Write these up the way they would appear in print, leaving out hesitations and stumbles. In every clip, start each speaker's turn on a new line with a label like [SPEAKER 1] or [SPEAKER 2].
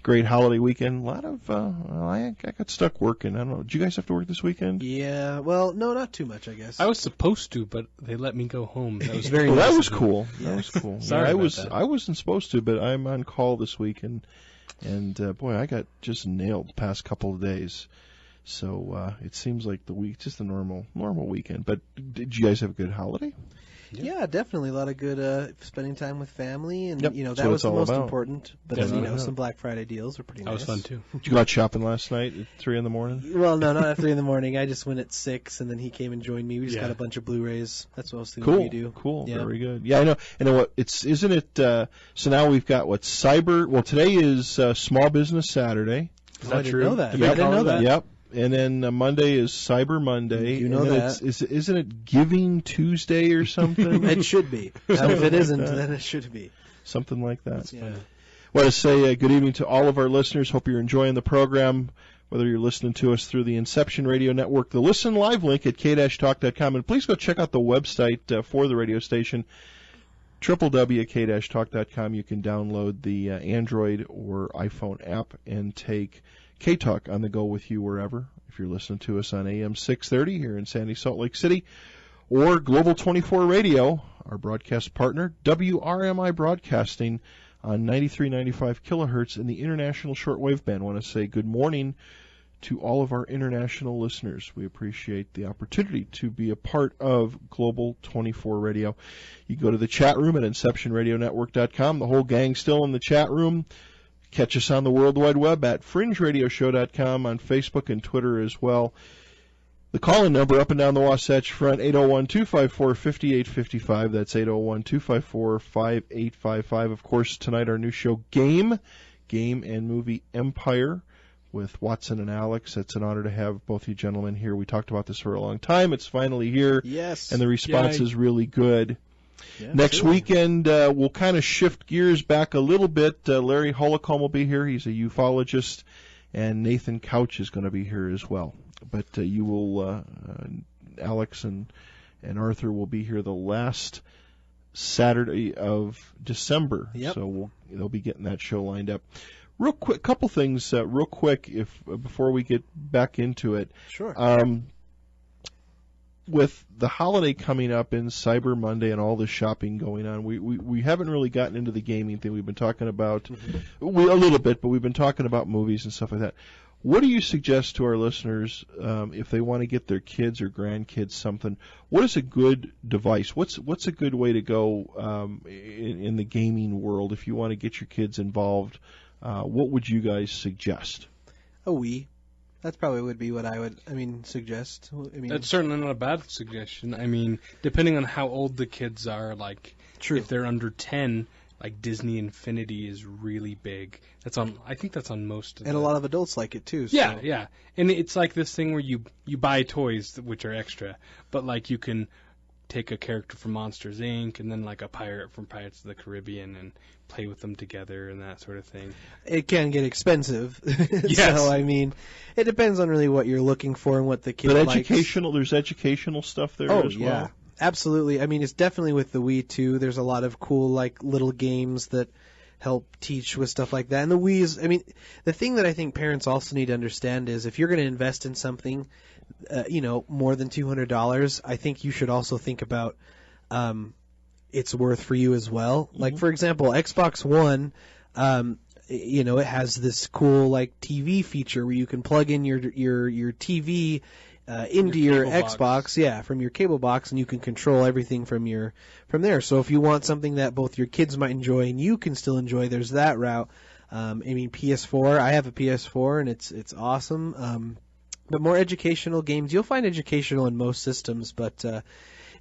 [SPEAKER 1] great holiday weekend. A lot of, I got stuck working. I don't know. Did you guys have to work this weekend?
[SPEAKER 2] Yeah. Well, no, not too much, I guess.
[SPEAKER 3] I was supposed to, but they let me go home. That was very
[SPEAKER 1] well,
[SPEAKER 3] nice.
[SPEAKER 1] That was cool. That was cool.
[SPEAKER 3] Sorry about that.
[SPEAKER 1] I wasn't supposed to, but I'm on call this week, and boy, I got just nailed the past couple of days. So it seems like the week, just a normal weekend. But did you guys have a good holiday?
[SPEAKER 2] Yeah, definitely. A lot of good spending time with family, and
[SPEAKER 1] Yep,
[SPEAKER 2] that was the most
[SPEAKER 1] about.
[SPEAKER 2] important. But some Black Friday deals were pretty nice.
[SPEAKER 3] That was fun too.
[SPEAKER 1] Did you go out shopping last night at 3 a.m?
[SPEAKER 2] Well, no, not at 3 a.m. I just went at 6, and then he came and joined me. We just got a bunch of Blu-rays. That's mostly what we do.
[SPEAKER 1] Cool,
[SPEAKER 2] yeah.
[SPEAKER 1] Very good. Yeah, I know. And what isn't it? So now we've got cyber. Well, today is Small Business Saturday.
[SPEAKER 2] Is that true? I didn't know that.
[SPEAKER 1] Yep.
[SPEAKER 2] I didn't know that.
[SPEAKER 1] Yep. And then Monday is Cyber Monday.
[SPEAKER 2] You know that.
[SPEAKER 1] Isn't it Giving Tuesday or something?
[SPEAKER 2] It should be. If it isn't, then it should be.
[SPEAKER 1] Something like that.
[SPEAKER 2] Yeah.
[SPEAKER 1] I want to say good evening to all of our listeners. Hope you're enjoying the program, whether you're listening to us through the Inception Radio Network, the Listen Live link at k-talk.com. And please go check out the website for the radio station, www.k-talk.com. You can download the Android or iPhone app and take K-Talk on the go with you wherever. If you're listening to us on AM 630 here in Sandy Salt Lake City, or Global 24 Radio, our broadcast partner, WRMI Broadcasting on 93.95 kilohertz in the international shortwave band. I want to say good morning to all of our international listeners. We appreciate the opportunity to be a part of Global 24 Radio. You go to the chat room at InceptionRadioNetwork.com. The whole gang's still in the chat room. Catch us on the World Wide Web at FringeRadioshow.com, on Facebook and Twitter as well. The call-in number up and down the Wasatch Front, 801-254-5855. That's 801-254-5855. Of course, tonight our new show, Game and Movie Empire with Watson and Alex. It's an honor to have both you gentlemen here. We talked about this for a long time. It's finally here.
[SPEAKER 2] Yes.
[SPEAKER 1] And the response is really good.
[SPEAKER 2] Yeah,
[SPEAKER 1] Next weekend, we'll kind of shift gears back a little bit. Larry Holocomb will be here. He's a ufologist. And Nathan Couch is going to be here as well. But you will, Alex and Arthur will be here the last Saturday of December.
[SPEAKER 2] Yep.
[SPEAKER 1] So they'll be getting that show lined up. Real quick, couple things real quick before we get back into it.
[SPEAKER 2] Sure.
[SPEAKER 1] With the holiday coming up and Cyber Monday and all this shopping going on, we haven't really gotten into the gaming thing. We've been talking about a little bit, but we've been talking about movies and stuff like that. What do you suggest to our listeners if they want to get their kids or grandkids something? What is a good device? What's a good way to go in the gaming world if you want to get your kids involved? What would you guys suggest?
[SPEAKER 2] A Wii. That probably would be what I would, suggest.
[SPEAKER 3] That's certainly not a bad suggestion. Depending on how old the kids are,
[SPEAKER 2] True.
[SPEAKER 3] If they're under 10, Disney Infinity is really big. I think that's on most of them.
[SPEAKER 2] And a lot of adults like it too. So.
[SPEAKER 3] Yeah. And it's like this thing where you buy toys which are extra, but you can take a character from Monsters Inc. and then a pirate from Pirates of the Caribbean and play with them together and that sort of thing.
[SPEAKER 2] It can get expensive.
[SPEAKER 3] Yes.
[SPEAKER 2] So, it depends on really what you're looking for and what the kid likes.
[SPEAKER 1] There's educational stuff there as well.
[SPEAKER 2] Yeah. Absolutely. It's definitely with the Wii too. There's a lot of cool little games that help teach with stuff like that. And the Wii is, the thing that I think parents also need to understand is if you're going to invest in something, more than $200, I think you should also think about it's worth for you as well. Mm-hmm. For example, Xbox One, it has this cool TV feature where you can plug in your TV into your Xbox, from your cable box, and you can control everything from there. So if you want something that both your kids might enjoy and you can still enjoy, there's that route. PS4, I have a PS4 and it's awesome. But more educational games, you'll find educational in most systems, but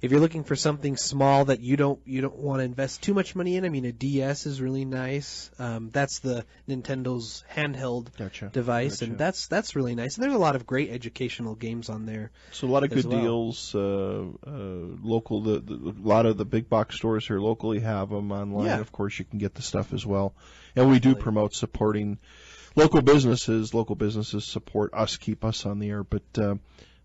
[SPEAKER 2] if you're looking for something small that you don't want to invest too much money in, a DS is really nice. That's the Nintendo's handheld device, and that's really nice. And there's a lot of great educational games on there.
[SPEAKER 1] So a lot of good deals. Local, a lot of the big box stores here locally have them online.
[SPEAKER 2] Yeah.
[SPEAKER 1] Of course, you can get the stuff as well. And we do promote supporting local businesses. Local businesses support us, keep us on the air, but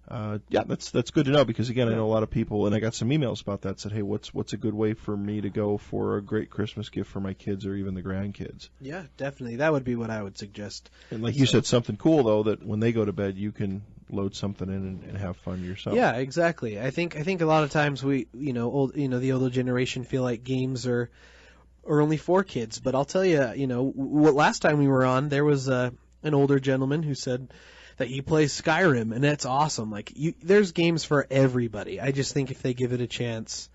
[SPEAKER 1] yeah, that's good to know because again, I know a lot of people, and I got some emails about that. Said, hey, what's a good way for me to go for a great Christmas gift for my kids or even the grandkids?
[SPEAKER 2] Yeah, definitely. That would be what I would suggest.
[SPEAKER 1] And like you said, something cool though that when they go to bed, you can load something in and have fun yourself.
[SPEAKER 2] Yeah, exactly. I think a lot of times the older generation feel like games are only for kids, but I'll tell you, what last time we were on, there was an older gentleman who said that he plays Skyrim, and that's awesome. Like, there's games for everybody. I just think if they give it a chance,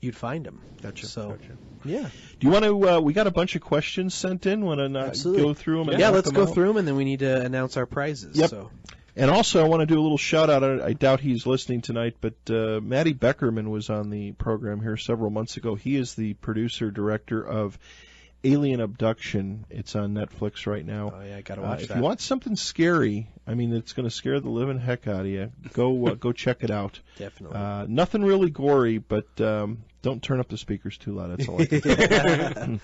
[SPEAKER 2] you'd find them.
[SPEAKER 1] Gotcha.
[SPEAKER 2] So,
[SPEAKER 1] Gotcha.
[SPEAKER 2] yeah.
[SPEAKER 1] Do you want to? We got a bunch of questions sent in. Want to go through them?
[SPEAKER 2] Yeah, let's go through them, and then we need to announce our prizes.
[SPEAKER 1] Yep.
[SPEAKER 2] So.
[SPEAKER 1] And also, I want to do a little shout-out. I doubt he's listening tonight, but Matty Beckerman was on the program here several months ago. He is the producer-director of Alien Abduction. It's on Netflix right now.
[SPEAKER 2] Oh, yeah, I got to watch that.
[SPEAKER 1] If you want something scary, I mean, it's going to scare the living heck out of you, go check it out.
[SPEAKER 2] Definitely.
[SPEAKER 1] Nothing really gory, but don't turn up the speakers too loud. That's all I can tell you.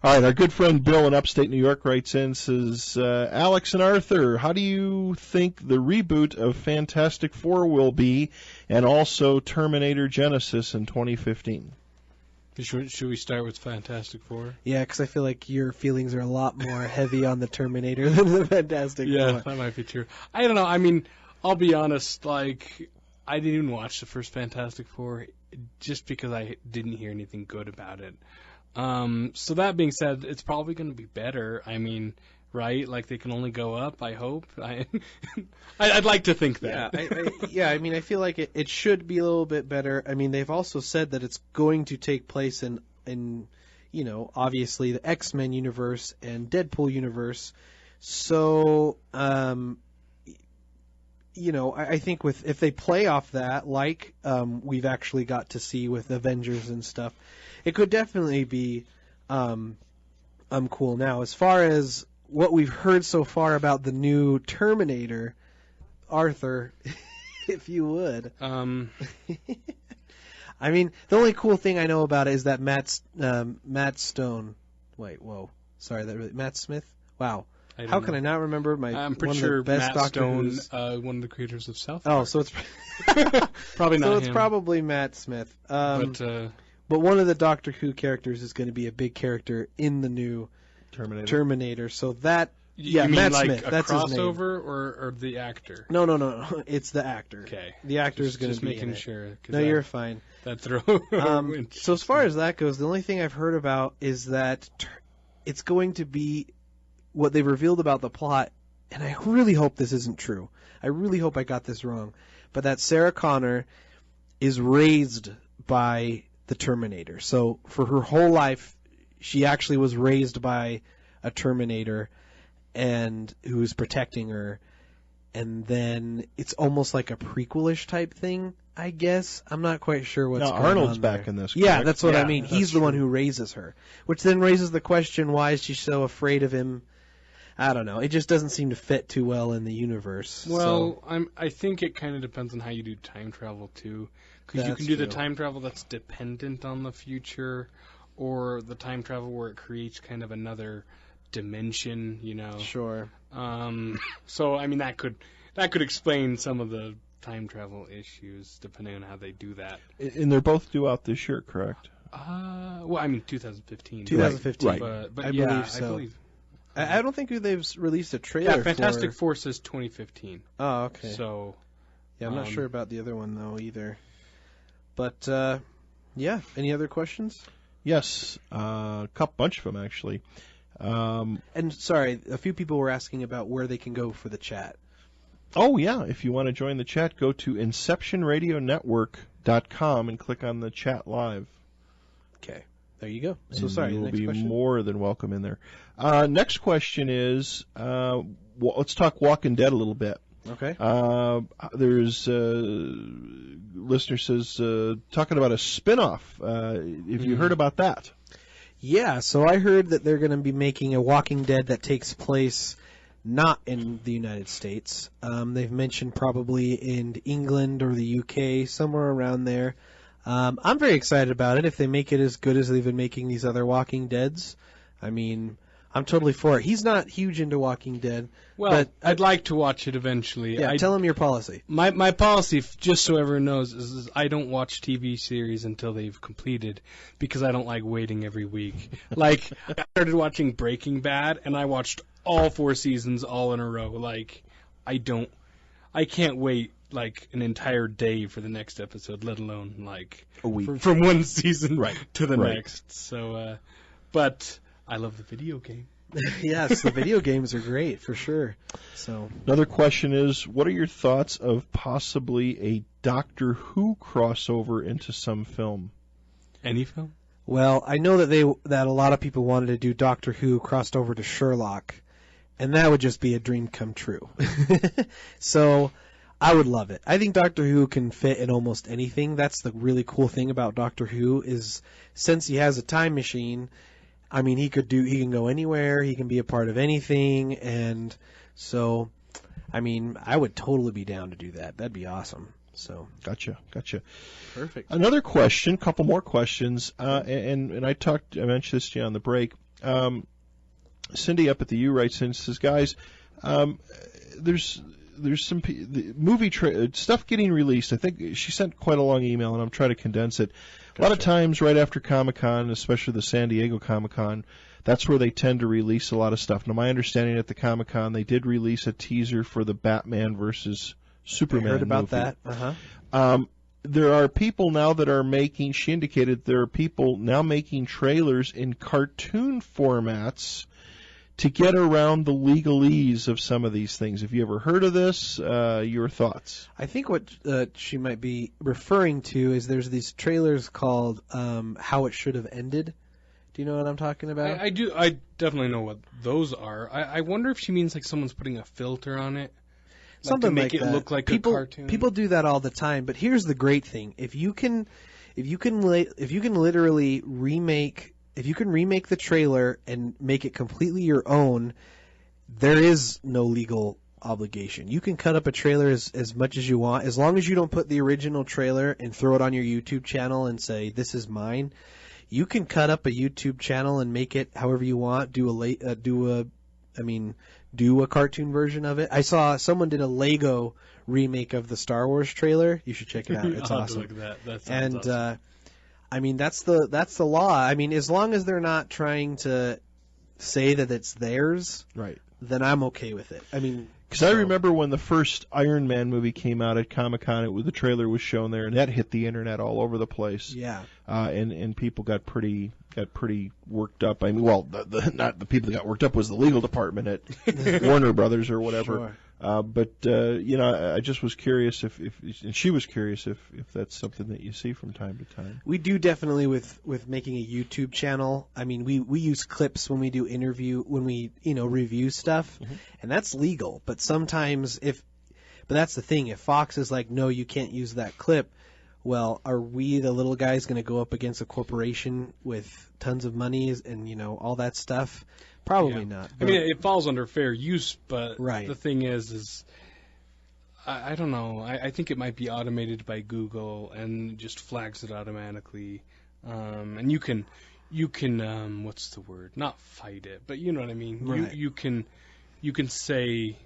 [SPEAKER 1] All right, our good friend Bill in upstate New York writes in, says, Alex and Arthur, how do you think the reboot of Fantastic Four will be, and also Terminator Genesis in 2015?
[SPEAKER 3] Should we start with Fantastic Four?
[SPEAKER 2] Yeah, because I feel like your feelings are a lot more heavy on the Terminator than the Fantastic Four.
[SPEAKER 3] Yeah, that might be true. I don't know. I mean, I'll be honest, like, I didn't even watch the first Fantastic Four just because I didn't hear anything good about it. So that being said, it's probably going to be better. I mean, right? Like, they can only go up, I hope. I'd like to think that.
[SPEAKER 2] Yeah, I mean, I feel like it should be a little bit better. I mean, they've also said that it's going to take place in obviously the X-Men universe and Deadpool universe. So, I think if they play off that, like we've actually got to see with Avengers and stuff, it could definitely be cool. Now, as far as what we've heard so far about the new Terminator, Arthur, if you would. I mean, the only cool thing I know about it is that Matt Stone. Wait, whoa, sorry, Matt Smith. Wow. How can I not remember
[SPEAKER 3] I'm pretty sure Matt Stone, one of the creators of South Park.
[SPEAKER 2] Oh, so it's
[SPEAKER 3] probably not
[SPEAKER 2] so
[SPEAKER 3] him.
[SPEAKER 2] it's probably Matt Smith. But one of the Doctor Who characters is going to be a big character in the new Terminator. So that,
[SPEAKER 3] you mean
[SPEAKER 2] Matt
[SPEAKER 3] like
[SPEAKER 2] Smith.
[SPEAKER 3] A
[SPEAKER 2] that's his name.
[SPEAKER 3] crossover or the actor?
[SPEAKER 2] No. It's the actor.
[SPEAKER 3] Okay.
[SPEAKER 2] The actor is going to be
[SPEAKER 3] making
[SPEAKER 2] in it.
[SPEAKER 3] sure.
[SPEAKER 2] No, you're fine.
[SPEAKER 3] That throw.
[SPEAKER 2] So as far as that goes, the only thing I've heard about is that it's going to be what they've revealed about the plot, and I really hope this isn't true. I really hope I got this wrong. But that Sarah Connor is raised by the Terminator. So for her whole life, she actually was raised by a Terminator and who is protecting her. And then it's almost like a prequelish type thing, I guess. I'm not quite sure what's going on.
[SPEAKER 1] Arnold's
[SPEAKER 2] there.
[SPEAKER 1] back in this.
[SPEAKER 2] Yeah,
[SPEAKER 1] correct?
[SPEAKER 2] that's what I mean. He's the one who raises her, which then raises the question: why is she so afraid of him? I don't know. It just doesn't seem to fit too well in the universe.
[SPEAKER 3] Well, I think it kind of depends on how you do time travel too, because you can do the time travel that's dependent on the future, or the time travel where it creates kind of another dimension.
[SPEAKER 2] Sure.
[SPEAKER 3] So I mean that could explain some of the time travel issues depending on how they do that.
[SPEAKER 1] And they're both due out this year, correct?
[SPEAKER 3] Well, I mean 2015.
[SPEAKER 2] 2015.
[SPEAKER 1] Right.
[SPEAKER 3] But
[SPEAKER 2] I
[SPEAKER 3] yeah,
[SPEAKER 2] believe so.
[SPEAKER 3] I believe.
[SPEAKER 2] I don't think they've released a trailer.
[SPEAKER 3] Yeah, Fantastic Four says 2015.
[SPEAKER 2] Oh, okay.
[SPEAKER 3] So,
[SPEAKER 2] yeah, I'm not sure about the other one though either. But yeah, any other questions?
[SPEAKER 1] Yes, a bunch of them actually.
[SPEAKER 2] And sorry, a few people were asking about where they can go for the chat.
[SPEAKER 1] Oh yeah, if you want to join the chat, go to InceptionRadioNetwork.com and click on the chat live.
[SPEAKER 2] Okay. There you go. So
[SPEAKER 1] and
[SPEAKER 2] sorry,
[SPEAKER 1] you will
[SPEAKER 2] next
[SPEAKER 1] be
[SPEAKER 2] question?
[SPEAKER 1] more than welcome in there. Next question is, let's talk Walking Dead a little bit.
[SPEAKER 2] Okay.
[SPEAKER 1] There's listener says talking about a spin-off. Have you heard about that?
[SPEAKER 2] Yeah, so I heard that they're going to be making a Walking Dead that takes place not in the United States. They've mentioned probably in England or the UK, somewhere around there. I'm very excited about it if they make it as good as they've been making these other Walking Deads. I mean, I'm totally for it. He's not huge into Walking Dead.
[SPEAKER 3] Well,
[SPEAKER 2] but
[SPEAKER 3] I'd like to watch it eventually.
[SPEAKER 2] Yeah, tell him your policy.
[SPEAKER 3] My policy, just so everyone knows, is I don't watch TV series until they've completed because I don't like waiting every week. Like, I started watching Breaking Bad, and I watched all 4 seasons all in a row. Like, I can't wait like an entire day for the next episode, let alone like
[SPEAKER 1] a week
[SPEAKER 3] from one season to the
[SPEAKER 1] Right.
[SPEAKER 3] next. So, but I love the video game.
[SPEAKER 2] Yes, the video games are great for sure. So
[SPEAKER 1] another question is, what are your thoughts of possibly a Doctor Who crossover into some film?
[SPEAKER 3] Any film?
[SPEAKER 2] Well, I know that a lot of people wanted to do Doctor Who crossed over to Sherlock, and that would just be a dream come true. So I would love it. I think Doctor Who can fit in almost anything. That's the really cool thing about Doctor Who is since he has a time machine, I mean, he can go anywhere, he can be a part of anything, and so, I mean, I would totally be down to do that. That'd be awesome. So
[SPEAKER 1] Gotcha.
[SPEAKER 2] perfect.
[SPEAKER 1] Another question, couple more questions, and I mentioned this to you on the break. Cindy up at the U writes in and says, guys, there's some the movie stuff getting released. I think she sent quite a long email, and I'm trying to condense it. A lot of times right after Comic-Con, especially the San Diego Comic-Con, that's where they tend to release a lot of stuff. Now, my understanding at the Comic-Con, they did release a teaser for the Batman versus Superman
[SPEAKER 2] I heard about
[SPEAKER 1] movie.
[SPEAKER 2] that.
[SPEAKER 1] There are people now that are making, she indicated there are people now making trailers in cartoon formats to get around the legalese of some of these things. Have you ever heard of this? Your thoughts?
[SPEAKER 2] I think what she might be referring to is there's these trailers called How It Should Have Ended. Do you know what I'm talking about?
[SPEAKER 3] I do. I definitely know what those are. I wonder if she means like someone's putting a filter on it.
[SPEAKER 2] Something
[SPEAKER 3] to make
[SPEAKER 2] like
[SPEAKER 3] it
[SPEAKER 2] that.
[SPEAKER 3] look like
[SPEAKER 2] people,
[SPEAKER 3] a cartoon.
[SPEAKER 2] People do that all the time, but here's the great thing: if you can literally remake the trailer and make it completely your own, there is no legal obligation. You can cut up a trailer as much as you want, as long as you don't put the original trailer and throw it on your YouTube channel and say this is mine. You can cut up a YouTube channel and make it however you want. Do a cartoon version of it. I saw someone did a Lego remake of the Star Wars trailer. You should check it out. It's awesome.
[SPEAKER 3] Look at that. Sounds awesome.
[SPEAKER 2] I mean, that's the law. I mean, as long as they're not trying to say that it's theirs,
[SPEAKER 1] Right.
[SPEAKER 2] then I'm okay with it. I mean,
[SPEAKER 1] because I remember when the first Iron Man movie came out at Comic-Con, the trailer was shown there, and that hit the internet all over the place.
[SPEAKER 2] Yeah.
[SPEAKER 1] And people got pretty worked up. I mean, well, not the people that got worked up was the legal department at Warner Brothers or whatever.
[SPEAKER 2] Sure.
[SPEAKER 1] But I just was curious if and she was curious if that's something that you see from time to time.
[SPEAKER 2] We do definitely with making a YouTube channel. I mean, we use clips when we do review stuff, and that's legal. But sometimes but that's the thing. If Fox is like, no, you can't use that clip. Well, are we the little guys going to go up against a corporation with tons of money and all that stuff? Probably not.
[SPEAKER 3] I mean, it falls under fair use, but
[SPEAKER 2] Right.
[SPEAKER 3] the thing is I don't know. I think it might be automated by Google and just flags it automatically. And you can what's the word? Not fight it, but you know what I mean.
[SPEAKER 2] Right.
[SPEAKER 3] You can say.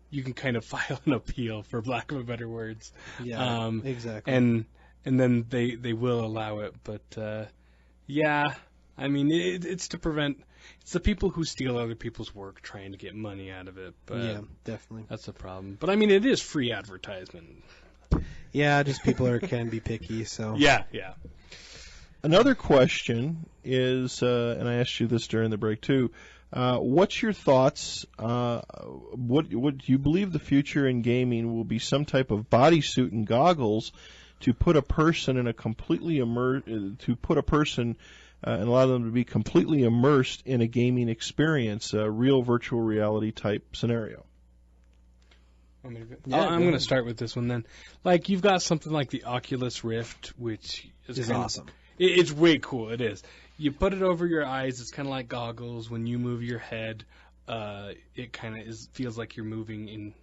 [SPEAKER 3] You can kind of file an appeal, for lack of a better words.
[SPEAKER 2] Yeah, exactly.
[SPEAKER 3] And then they will allow it, but yeah, I mean it's to prevent. It's the people who steal other people's work trying to get money out of it. But
[SPEAKER 2] yeah, definitely.
[SPEAKER 3] that's the problem. But I mean, it is free advertisement.
[SPEAKER 2] Yeah, just people can be picky. So
[SPEAKER 3] Yeah.
[SPEAKER 1] Another question is, and I asked you this during the break too. What's your thoughts? What do you believe the future in gaming will be? Some type of bodysuit and goggles to put a person in a completely and allow them to be completely immersed in a gaming experience, a real virtual reality type scenario.
[SPEAKER 3] I'm going to start with this one then. Like, you've got something like the Oculus Rift, which is
[SPEAKER 2] awesome.
[SPEAKER 3] It's way cool. It is. You put it over your eyes. It's kind of like goggles. When you move your head, it kind of feels like you're moving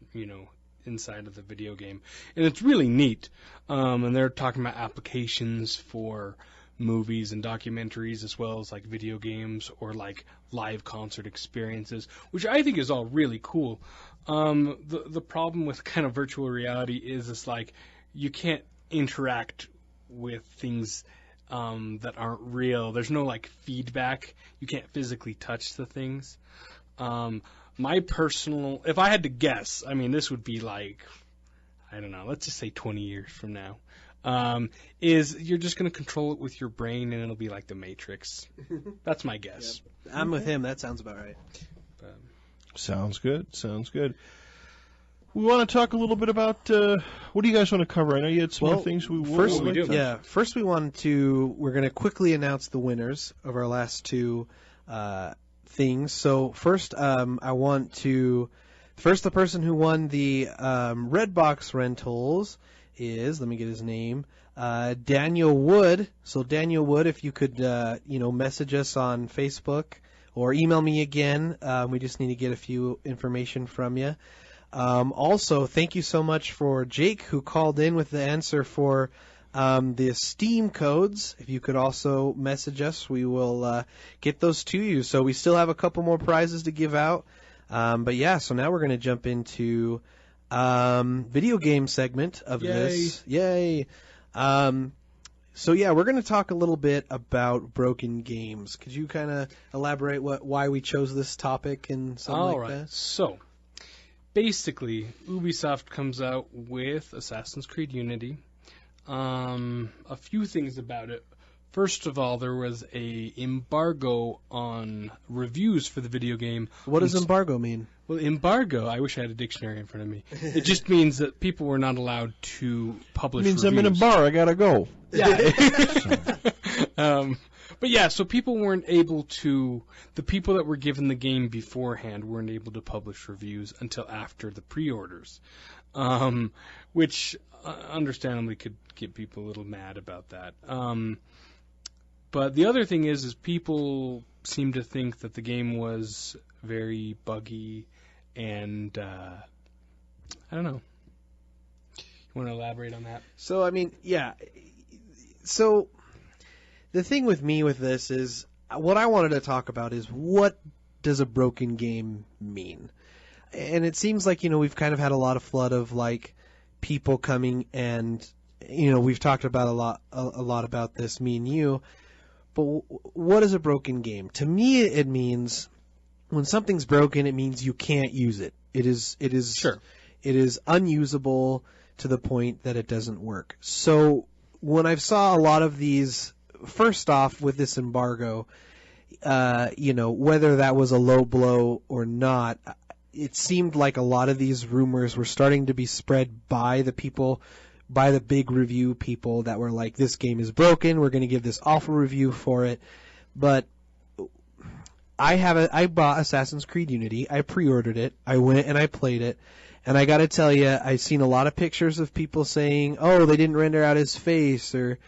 [SPEAKER 3] inside of the video game, and it's really neat. And they're talking about applications for movies and documentaries as well as like video games or like live concert experiences, which I think is all really cool. The problem with kind of virtual reality is it's like you can't interact with things that aren't real. There's no like feedback. You can't physically touch the things. My personal, if I had to guess, I mean, this would be like, I don't know, let's just say 20 years from now, is you're just going to control it with your brain and it'll be like the Matrix. That's my guess.
[SPEAKER 2] Yep. I'm with him. That sounds about right.
[SPEAKER 1] Sounds good. We want to talk a little bit about, what do you guys want to cover? I know you had some more things we're
[SPEAKER 2] going to quickly announce the winners of our last two things. So first, the person who won the Redbox rentals is, let me get his name, Daniel Wood. So Daniel Wood, if you could, message us on Facebook or email me again. We just need to get a few information from you. Also, thank you so much for Jake, who called in with the answer for the Steam codes. If you could also message us, we will get those to you. So we still have a couple more prizes to give out. But yeah, so now we're going to jump into video game segment of this. Yay! So yeah, we're going to talk a little bit about broken games. Could you kind of elaborate why we chose this topic and something that?
[SPEAKER 3] So basically, Ubisoft comes out with Assassin's Creed Unity. A few things about it. First of all, there was a embargo on reviews for the video game.
[SPEAKER 2] What does embargo mean?
[SPEAKER 3] Well, embargo, I wish I had a dictionary in front of me. It just means that people were not allowed to publish reviews.
[SPEAKER 1] It means I'm in a bar, I gotta go.
[SPEAKER 3] Yeah. But yeah, so people weren't able to, the people that were given the game beforehand weren't able to publish reviews until after the pre-orders, which understandably could get people a little mad about that. But the other thing is people seem to think that the game was very buggy and, I don't know. You want to elaborate on that?
[SPEAKER 2] So, I mean, yeah. So, the thing with me with this is, what I wanted to talk about is what does a broken game mean? And it seems like, we've kind of had a lot of flood of, like, people coming and, we've talked about a lot about this, me and you. But what is a broken game? To me, it means when something's broken, it means you can't use it. It is
[SPEAKER 3] Sure.
[SPEAKER 2] It is unusable to the point that it doesn't work. So when I saw a lot of these, first off with this embargo, whether that was a low blow or not, it seemed like a lot of these rumors were starting to be spread by the people, by the big review people that were like, this game is broken, we're going to give this awful review for it. But I bought Assassin's Creed Unity, I pre-ordered it, I went and I played it, and I got to tell you, I've seen a lot of pictures of people saying, oh, they didn't render out his face, or,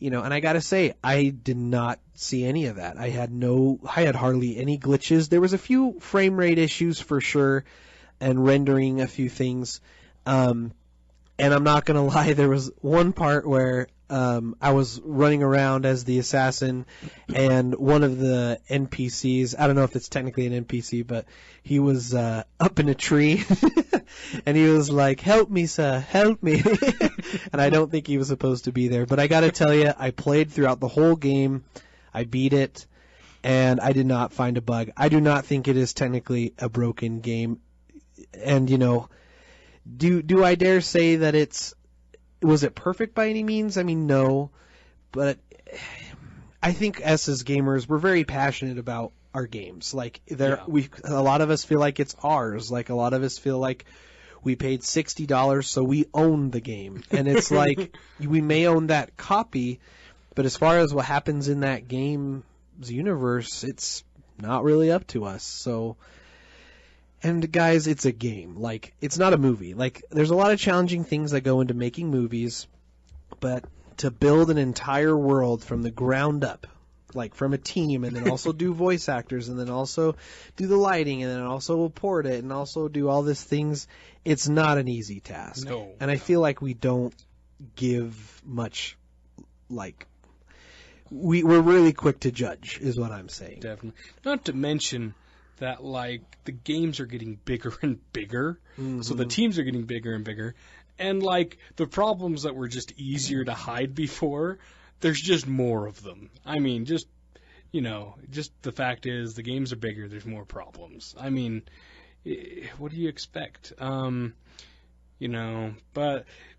[SPEAKER 2] and I got to say, I did not see any of that. I had hardly any glitches. There was a few frame rate issues for sure, and rendering a few things. And I'm not going to lie, there was one part where I was running around as the assassin, and one of the NPCs, I don't know if it's technically an NPC, but he was up in a tree, and he was like, help me, sir, help me. And I don't think he was supposed to be there. But I got to tell you, I played throughout the whole game, I beat it, and I did not find a bug. I do not think it is technically a broken game. And, do I dare say that was it perfect by any means? I mean, no. But I think us as gamers, we're very passionate about our games. Like, a lot of us feel like it's ours. Like, a lot of us feel like we paid $60, so we own the game. And it's like, we may own that copy, but as far as what happens in that game's universe, it's not really up to us. So, and guys, it's a game. Like, it's not a movie. Like, there's a lot of challenging things that go into making movies, but to build an entire world from the ground up, like from a team, and then also do voice actors, and then also do the lighting, and then also port it, and also do all these things, it's not an easy task.
[SPEAKER 3] No.
[SPEAKER 2] And I feel like we don't give much, like, we're really quick to judge, is what I'm saying.
[SPEAKER 3] Definitely. Not to mention that, like, the games are getting bigger and bigger, so the teams are getting bigger and bigger, and, like, the problems that were just easier to hide before, there's just more of them. I mean, just the fact is the games are bigger, there's more problems. I mean, what do you expect? But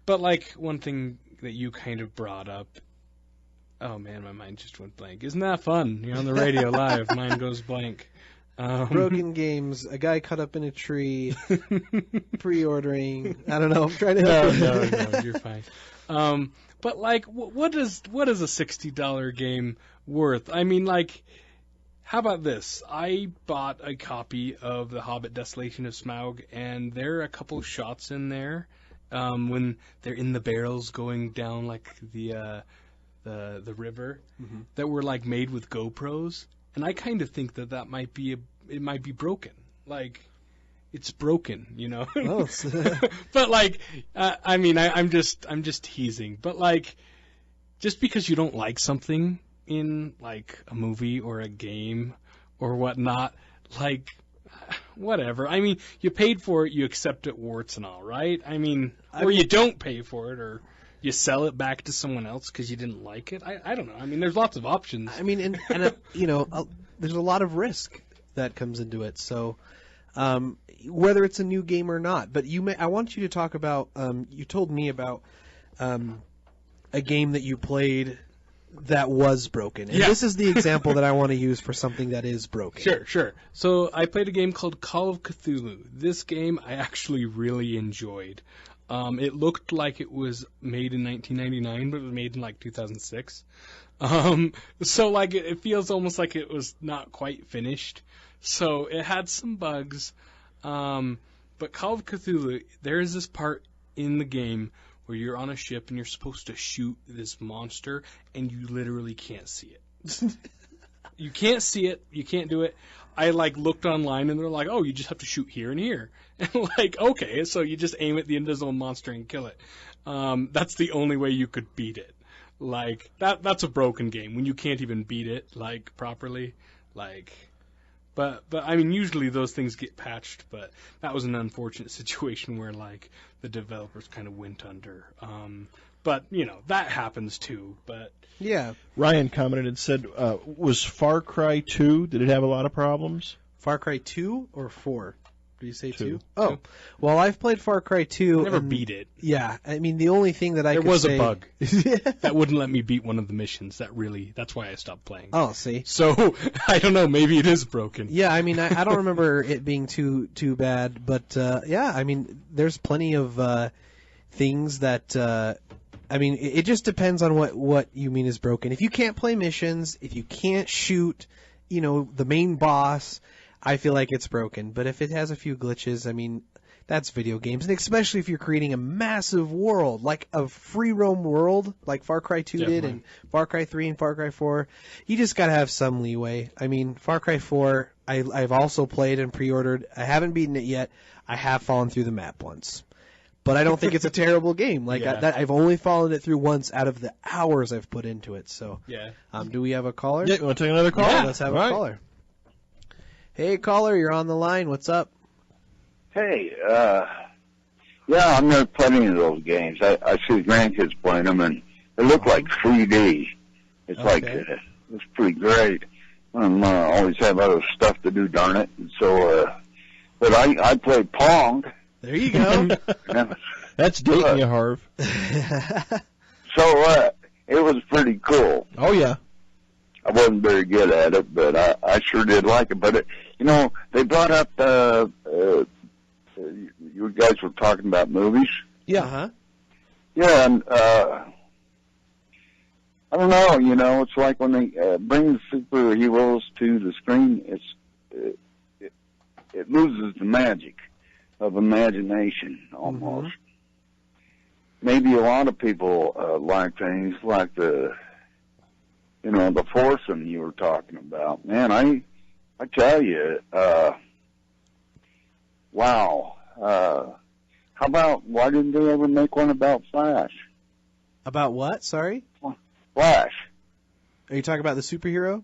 [SPEAKER 3] like, one thing that you kind of brought up, oh man, my mind just went blank. Isn't that fun? You're on the radio live, mine goes blank.
[SPEAKER 2] Broken games, a guy cut up in a tree, pre-ordering. I don't know. I'm trying to help
[SPEAKER 3] No, you're fine. But like, what is a $60 game worth? I mean, like, how about this? I bought a copy of The Hobbit: Desolation of Smaug, and there are a couple shots in there when they're in the barrels going down like the river that were like made with GoPros. And I kind of think that might be broken. Like, it's broken,
[SPEAKER 2] Oh,
[SPEAKER 3] but like, I mean, I'm just teasing. But like, just because you don't like something in like a movie or a game or whatnot, like, whatever. I mean, you paid for it, you accept it, warts and all, right? I mean, you don't pay for it, or you sell it back to someone else because you didn't like it. I don't know. I mean, there's lots of options.
[SPEAKER 2] I mean, and there's a lot of risk that comes into it. So, whether it's a new game or not, but I want you to talk about. You told me about a game that you played that was broken. And this is the example that I want to use for something that is broken.
[SPEAKER 3] Sure. So I played a game called Call of Cthulhu. This game I actually really enjoyed. It looked like it was made in 1999, but it was made in like 2006. So like it feels almost like it was not quite finished. So it had some bugs. But Call of Cthulhu, there is this part in the game where you're on a ship and you're supposed to shoot this monster and you literally can't see it. You can't see it. You can't do it. I like looked online and they're like, oh, you just have to shoot here and here. And like, okay, so you just aim at the invisible monster and kill it. That's the only way you could beat it. Like, that's a broken game when you can't even beat it, like, properly. Like, but I mean, usually those things get patched, but that was an unfortunate situation where, like, the developers kind of went under. But, that happens too, but...
[SPEAKER 2] Yeah.
[SPEAKER 1] Ryan commented and said, was Far Cry 2, did it have a lot of problems?
[SPEAKER 2] Far Cry 2 or 4? Did you say 2?
[SPEAKER 1] 2.
[SPEAKER 2] Oh, well, I've played Far Cry 2.
[SPEAKER 3] I never beat it.
[SPEAKER 2] Yeah, I mean, the only thing that I could say...
[SPEAKER 3] There was a bug that wouldn't let me beat one of the missions. That's why I stopped playing.
[SPEAKER 2] Oh, see.
[SPEAKER 3] So, I don't know, maybe it is broken.
[SPEAKER 2] Yeah, I mean, I don't remember it being too bad, but yeah, I mean, there's plenty of things that... I mean, it just depends on what you mean is broken. If you can't play missions, if you can't shoot, the main boss, I feel like it's broken. But if it has a few glitches, I mean, that's video games. And especially if you're creating a massive world, like a free roam world, like Far Cry 2 did, and Far Cry 3 and Far Cry 4, you just got to have some leeway. I mean, Far Cry 4, I've also played and pre-ordered. I haven't beaten it yet. I have fallen through the map once. But I don't think it's a terrible game. Like I've only followed it through once out of the hours I've put into it. So, do we have a caller?
[SPEAKER 1] Yeah, you want to take another call?
[SPEAKER 2] Yeah, let's have a caller. Hey, caller, you're on the line. What's up?
[SPEAKER 4] Hey, I've never played any of those games. I see the grandkids playing them, and they look like 3D. It's like it's pretty great. Always have other stuff to do, darn it. And so, but I played Pong.
[SPEAKER 2] There you go.
[SPEAKER 1] That's dating you, Harv.
[SPEAKER 4] So it was pretty cool.
[SPEAKER 1] Oh, yeah.
[SPEAKER 4] I wasn't very good at it, but I sure did like it. But, they brought up, you guys were talking about movies.
[SPEAKER 2] Yeah. Uh-huh.
[SPEAKER 4] Yeah, and I don't know, it's like when they bring the superheroes to the screen, it loses the magic of imagination, almost. Mm-hmm. Maybe a lot of people like things like the foursome you were talking about. Man, I tell you, wow. How about, why didn't they ever make one about Flash?
[SPEAKER 2] About what? Sorry?
[SPEAKER 4] Flash.
[SPEAKER 2] Are you talking about the superhero?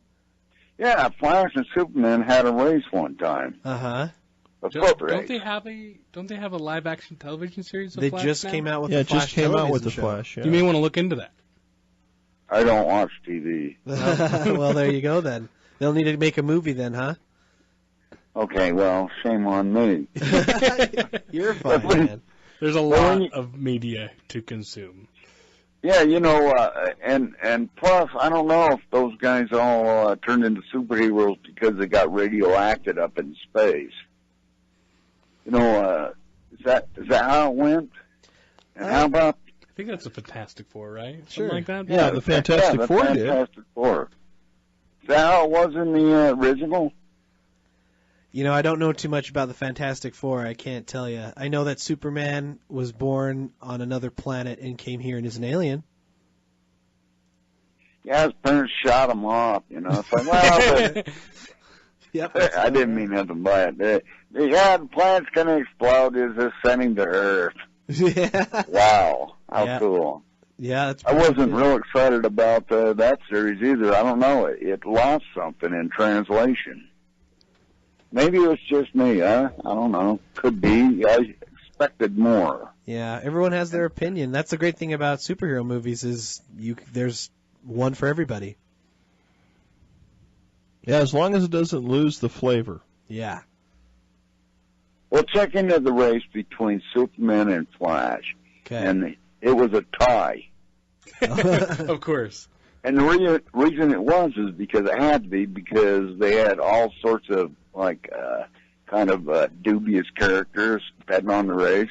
[SPEAKER 4] Yeah, Flash and Superman had a race one time.
[SPEAKER 2] Uh-huh.
[SPEAKER 4] A foot race.
[SPEAKER 3] Don't they have a live action television series of
[SPEAKER 2] They
[SPEAKER 3] Flash
[SPEAKER 2] just
[SPEAKER 3] now?
[SPEAKER 2] came out with
[SPEAKER 1] Yeah,
[SPEAKER 2] the
[SPEAKER 1] it
[SPEAKER 2] Flash
[SPEAKER 1] just came out with
[SPEAKER 2] television
[SPEAKER 1] the
[SPEAKER 2] show.
[SPEAKER 1] Flash. Yeah.
[SPEAKER 3] You may want to look into that.
[SPEAKER 4] I don't watch TV.
[SPEAKER 2] Well, there you go then. They'll need to make a movie then, huh?
[SPEAKER 4] Okay, well, shame on me.
[SPEAKER 2] You're fine, man.
[SPEAKER 3] There's a lot of media to consume.
[SPEAKER 4] Yeah, and plus, I don't know if those guys all turned into superheroes because they got radioactive up in space. Is that how it went? And how about?
[SPEAKER 3] I think that's a Fantastic Four, right?
[SPEAKER 2] Sure.
[SPEAKER 3] Something like that?
[SPEAKER 1] Yeah, the Fantastic Four did.
[SPEAKER 4] Fantastic Four. Is that how it was in the original?
[SPEAKER 2] I don't know too much about the Fantastic Four. I can't tell you. I know that Superman was born on another planet and came here and is an alien.
[SPEAKER 4] Yeah, his parents shot him off. It's like, well,
[SPEAKER 2] Yep.
[SPEAKER 4] I didn't mean nothing by it. Yeah, the planet's gonna explode. Is this sending to Earth?
[SPEAKER 2] Yeah.
[SPEAKER 4] Wow, how
[SPEAKER 2] Yeah.
[SPEAKER 4] cool!
[SPEAKER 2] Yeah, that's.
[SPEAKER 4] I wasn't real excited about that series either. I don't know. It lost something in translation. Maybe it was just me, huh? I don't know. Could be. I expected more.
[SPEAKER 2] Yeah, everyone has their opinion. That's the great thing about superhero movies is there's one for everybody.
[SPEAKER 1] Yeah, as long as it doesn't lose the flavor.
[SPEAKER 2] Yeah.
[SPEAKER 4] Well, check into the race between Superman and Flash,
[SPEAKER 2] Okay.
[SPEAKER 4] and it was a tie.
[SPEAKER 3] Of course.
[SPEAKER 4] And the reason it was is because it had to be because they had all sorts of dubious characters betting on the race,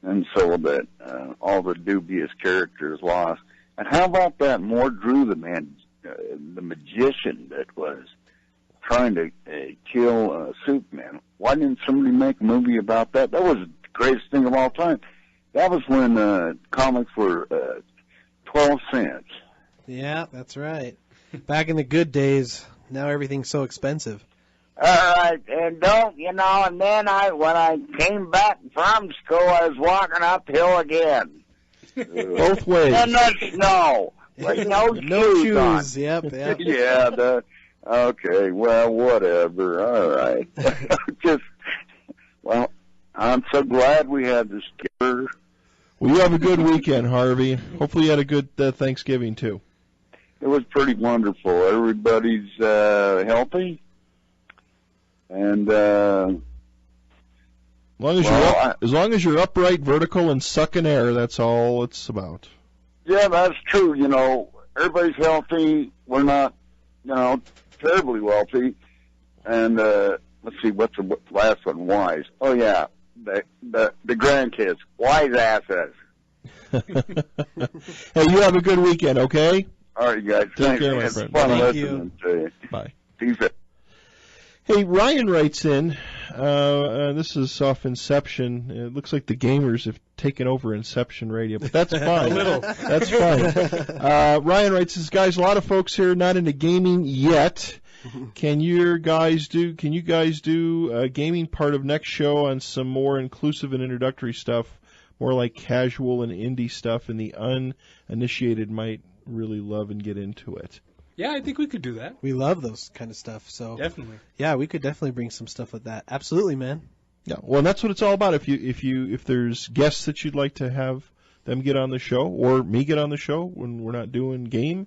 [SPEAKER 4] and so that all the dubious characters lost. And how about that Mordru, the magician that was trying to kill Superman? Why didn't somebody make a movie about that? That was the greatest thing of all time. That was when comics were 12 cents.
[SPEAKER 2] Yeah, that's right. Back in the good days, now everything's so expensive.
[SPEAKER 4] All right, and and then when I came back from school, I was walking uphill again.
[SPEAKER 1] Both ways.
[SPEAKER 4] And the snow. With no shoes on.
[SPEAKER 2] shoes. Yep.
[SPEAKER 4] Yeah, okay, well, whatever. All right. I'm so glad we had this together.
[SPEAKER 1] Well, you have a good weekend, Harvey. Hopefully you had a good Thanksgiving, too.
[SPEAKER 4] It was pretty wonderful. Everybody's healthy. And
[SPEAKER 1] as long as you're upright, vertical, and sucking air, that's all it's about.
[SPEAKER 4] yeah, that's true. Everybody's healthy. We're not, terribly wealthy. And let's see, what's the last one? Wise. Oh yeah, the grandkids, wise asses.
[SPEAKER 1] Hey, you have a good weekend, okay?
[SPEAKER 4] All right, guys.
[SPEAKER 1] Take
[SPEAKER 4] Thanks.
[SPEAKER 1] care, my
[SPEAKER 4] It's
[SPEAKER 1] friend.
[SPEAKER 4] fun
[SPEAKER 2] Thank
[SPEAKER 4] listening to you.
[SPEAKER 1] Bye.
[SPEAKER 4] Peace out.
[SPEAKER 1] Hey, Ryan writes in, this is off Inception. It looks like the gamers have taken over Inception Radio, but that's fine.
[SPEAKER 3] A little.
[SPEAKER 1] That's fine. Ryan writes, says, guys, a lot of folks here not into gaming yet. Can you guys do a gaming part of next show on some more inclusive and introductory stuff, more like casual and indie stuff, and the uninitiated might really love and get into it?
[SPEAKER 3] Yeah, I think we could do that.
[SPEAKER 2] We love those kind of stuff. So
[SPEAKER 3] Definitely.
[SPEAKER 2] yeah, we could definitely bring some stuff with that. Absolutely, man.
[SPEAKER 1] Yeah, well, and that's what it's all about. If there's guests that you'd like to have them get on the show, or me get on the show when we're not doing game,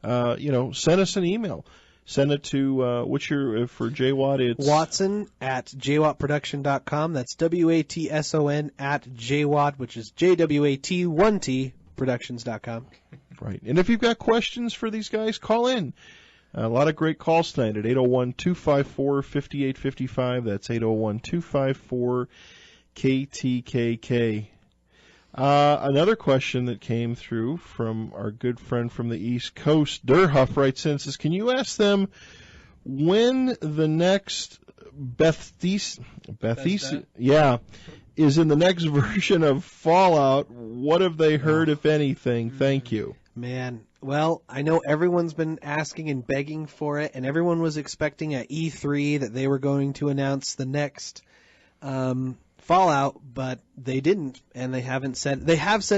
[SPEAKER 1] send us an email. Send it to what's your for JWatt? It's
[SPEAKER 2] Watson at jwattproduction.com. That's WATSON at jwatt, which is JWAT1T productions.com.
[SPEAKER 1] right. And if you've got questions for these guys, call in. A lot of great calls tonight at 801-254-5855. That's 801-254-KTKK. Another question that came through from our good friend from the East Coast, Durhuff, writes in, says, can you ask them when the next Bethesda is in the next version of Fallout? What have they heard, if anything? Thank you.
[SPEAKER 2] Man, well, I know everyone's been asking and begging for it, and everyone was expecting at E3 that they were going to announce the next Fallout, but they didn't, and they have said